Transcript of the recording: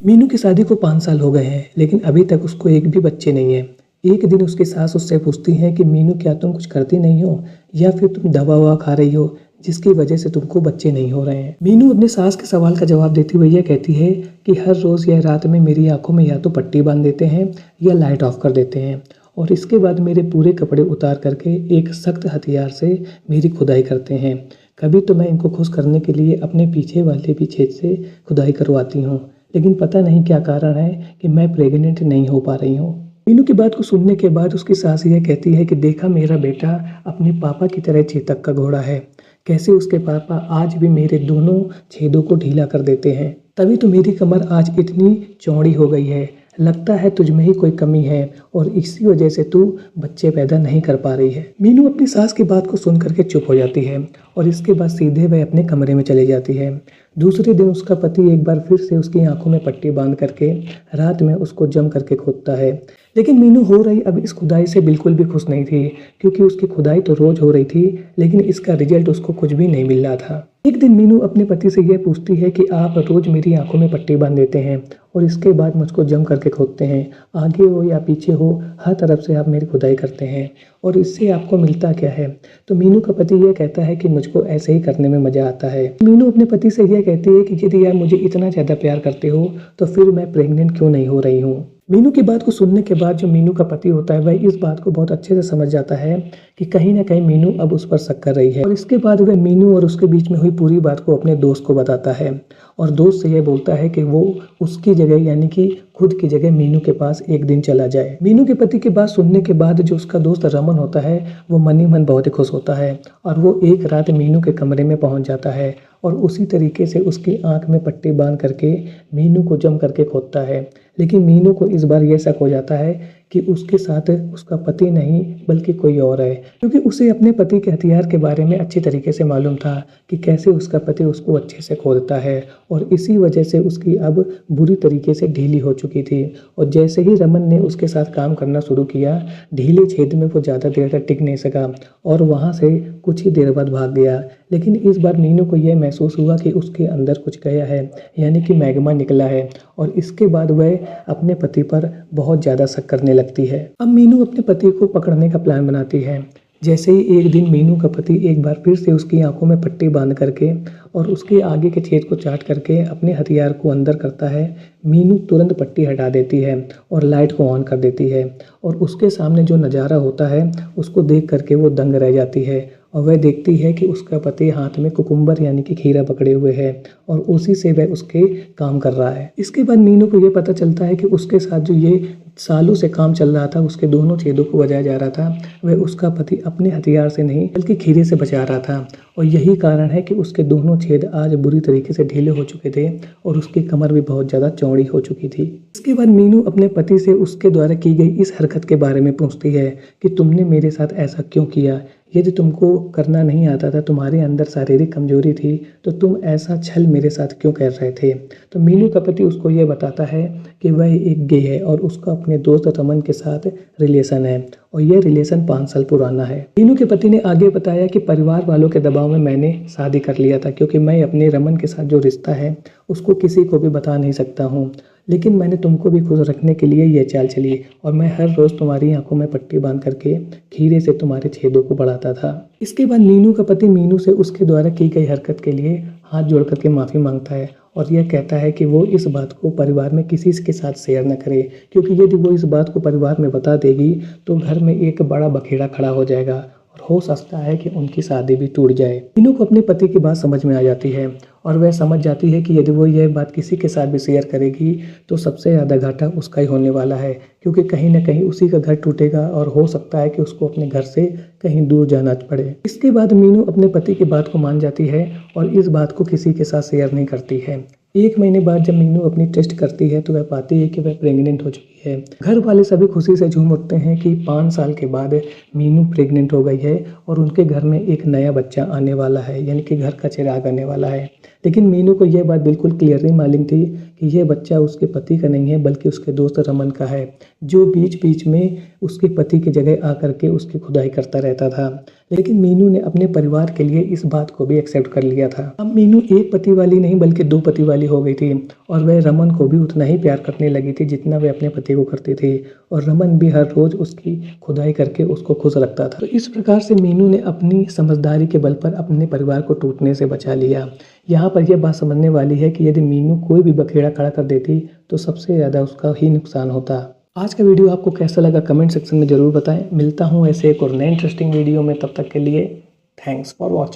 मीनू की शादी को 5 साल हो गए हैं, लेकिन अभी तक उसको एक भी बच्चे नहीं है। एक दिन उसकी सास उससे पूछती है कि मीनू, क्या तुम कुछ करती नहीं हो या फिर तुम दवा ववा खा रही हो जिसकी वजह से तुमको बच्चे नहीं हो रहे हैं। मीनू अपने सास के सवाल का जवाब देती हुए यह कहती है कि हर रोज़ या रात में मेरी आंखों में या तो पट्टी बांध देते हैं या लाइट ऑफ कर देते हैं और इसके बाद मेरे पूरे कपड़े उतार करके एक सख्त हथियार से मेरी खुदाई करते हैं। कभी तो मैं इनको खुश करने के लिए अपने पीछे वाले भी छेद से खुदाई करवाती हूँ, लेकिन पता नहीं क्या कारण है कि मैं प्रेग्नेंट नहीं हो पा रही हूँ। मीनू की बात को सुनने के बाद उसकी सास यह कहती है कि देखा, मेरा बेटा अपने पापा की तरह चेतक का घोड़ा है। कैसे उसके पापा आज भी मेरे दोनों छेदों को ढीला कर देते हैं, तभी तो मेरी कमर आज इतनी चौड़ी हो गई है। लगता है तुझ में ही कोई कमी है और इसी वजह से तू बच्चे पैदा नहीं कर पा रही है। मीनू अपनी सास की बात को सुन करके चुप हो जाती है और इसके बाद सीधे वह अपने कमरे में चली जाती है। दूसरे दिन उसका पति एक बार फिर से उसकी आंखों में पट्टी बांध करके रात में उसको जम करके खोदता है, लेकिन मीनू हो रही अब इस खुदाई से बिल्कुल भी खुश नहीं थी, क्योंकि उसकी खुदाई तो रोज हो रही थी लेकिन इसका रिजल्ट उसको कुछ भी नहीं मिल रहा था। एक दिन मीनू अपने पति से यह पूछती है कि आप रोज मेरी आंखों में पट्टी बांध देते हैं और इसके बाद मुझको जम करके खोदते हैं, आगे हो या पीछे हो हर तरफ से आप मेरी खुदाई करते हैं और इससे आपको मिलता क्या है। तो मीनू का पति यह कहता है कि मुझको ऐसे ही करने में मज़ा आता है। मीनू अपने पति से यह कहती है कि यदि आप मुझे इतना ज़्यादा प्यार करते हो तो फिर मैं प्रेग्नेंट क्यों नहीं हो रही हूँ। मीनू की बात को सुनने के बाद जो मीनू का पति होता है वह इस बात को बहुत अच्छे से समझ जाता है कि कहीं ना कहीं मीनू अब उस पर शक कर रही है और इसके बाद वह मीनू और उसके बीच में हुई पूरी बात को अपने दोस्त को बताता है और दोस्त से यह बोलता है कि वो उसकी जगह यानी कि खुद की जगह मीनू के पास एक दिन चला जाए। मीनू के पति की बात सुनने के बाद जो उसका दोस्त रमन होता है वो मन ही मन बहुत ही खुश होता है और वो एक रात मीनू के कमरे में पहुंच जाता है और उसी तरीके से उसकी आंख में पट्टी बांध करके मीनू को जम करके खोदता है। लेकिन मीनू को इस बार यह शक हो जाता है कि उसके साथ उसका पति नहीं बल्कि कोई और है, क्योंकि उसे अपने पति के हथियार के बारे में अच्छी तरीके से मालूम था कि कैसे उसका पति उसको अच्छे से खोदता है और इसी वजह से उसकी अब बुरी तरीके से ढीली हो चुकी थी। और जैसे ही रमन ने उसके साथ काम करना शुरू किया, ढीले छेद में वो ज़्यादा देर तक टिक नहीं सका और वहाँ से कुछ ही देर बाद भाग गया। लेकिन इस बार मीनू को यह महसूस हुआ कि उसके अंदर कुछ गया है, यानी कि मैग्मा निकला है और इसके बाद वह अपने पति पर बहुत ज़्यादा शक करने लगती है। अब मीनू अपने पति को पकड़ने का प्लान बनाती है। जैसे ही एक दिन मीनू का पति एक बार फिर से उसकी आंखों में पट्टी बांध करके और उसके आगे के छेद को चाट करके अपने हथियार को अंदर करता है, मीनू तुरंत पट्टी हटा देती है और लाइट को ऑन कर देती है और उसके सामने जो नज़ारा होता है उसको देख करके वो दंग रह जाती है और वह देखती है कि उसका पति हाथ में कुकुम्बर यानी कि खीरा पकड़े हुए है और उसी से वह उसके काम कर रहा है। इसके बाद मीनू को यह पता चलता है कि उसके साथ जो ये सालों से काम चल रहा था, उसके दोनों छेदों को बजाया जा रहा था, वह उसका पति अपने हथियार से नहीं बल्कि खीरे से बचा रहा था और यही कारण है कि उसके दोनों छेद आज बुरी तरीके से ढीले हो चुके थे और उसकी कमर भी बहुत ज़्यादा चौड़ी हो चुकी थी। इसके बाद मीनू अपने पति से उसके द्वारा की गई इस हरकत के बारे में पूछती है कि तुमने मेरे साथ ऐसा क्यों किया। यदि तुमको करना नहीं आता था, तुम्हारे अंदर शारीरिक कमजोरी थी, तो तुम ऐसा छल मेरे साथ क्यों कर रहे थे। तो मीनू का पति उसको ये बताता है कि वह एक गे है और उसका अपने दोस्त रमन के साथ रिलेशन है और यह रिलेशन 5 साल पुराना है। मीनू के पति ने आगे बताया कि परिवार वालों के दबाव में मैंने शादी कर लिया था, क्योंकि मैं अपने रमन के साथ जो रिश्ता है उसको किसी को भी बता नहीं सकता हूँ, लेकिन मैंने तुमको भी खुश रखने के लिए यह चाल चली और मैं हर रोज़ तुम्हारी आंखों में पट्टी बांध करके खीरे से तुम्हारे छेदों को बढ़ाता था। इसके बाद मीनू का पति मीनू से उसके द्वारा की गई हरकत के लिए हाथ जोड़ करके माफ़ी मांगता है और यह कहता है कि वो इस बात को परिवार में किसी के साथ शेयर न करे, क्योंकि यदि वो इस बात को परिवार में बता देगी तो घर में एक बड़ा बखेड़ा खड़ा हो जाएगा और हो सकता है कि उनकी शादी भी टूट जाए। मीनू को अपने पति की बात समझ में आ जाती है और वह समझ जाती है कि यदि वो यह बात किसी के साथ भी शेयर करेगी तो सबसे ज़्यादा घाटा उसका ही होने वाला है, क्योंकि कहीं ना कहीं उसी का घर टूटेगा और हो सकता है कि उसको अपने घर से कहीं दूर जाना पड़े। इसके बाद मीनू अपने पति की बात को मान जाती है और इस बात को किसी के साथ शेयर नहीं करती है। 1 महीने बाद जब मीनू अपनी टेस्ट करती है तो वह पाती है कि वह प्रेग्नेंट हो चुकी है है। घर वाले सभी खुशी से झूम उठते हैं कि 5 साल के बाद मीनू प्रेग्नेंट हो गई है और उनके घर में एक नया बच्चा आने वाला है, यानी कि घर का चिराग आने वाला है। लेकिन मीनू को यह बात बिल्कुल क्लियरली मालूम थी कि यह बच्चा उसके पति का नहीं है बल्कि उसके दोस्त रमन का है, जो बीच-बीच में उसके पति की जगह आकर के उसकी खुदाई करता रहता था। लेकिन मीनू ने अपने परिवार के लिए इस बात को भी एक्सेप्ट कर लिया था। अब मीनू एक पति वाली नहीं बल्कि 2 पति वाली हो गई थी और वह रमन को भी उतना ही प्यार करने लगी थी जितना वह अपने पति को करती थी, और रमन भी हर रोज़ उसकी खुदाई करके उसको खुश रखता था। तो इस प्रकार से मीनू ने अपनी समझदारी के बल पर अपने परिवार को टूटने से बचा लिया। यहाँ पर यह बात समझने वाली है कि यदि मीनू कोई भी बखेड़ा खड़ा कर देती तो सबसे ज़्यादा उसका ही नुकसान होता। आज का वीडियो आपको कैसा लगा कमेंट सेक्शन में ज़रूर बताएं। मिलता हूँ ऐसे एक और नए इंटरेस्टिंग वीडियो में, तब तक के लिए थैंक्स फॉर वॉचिंग।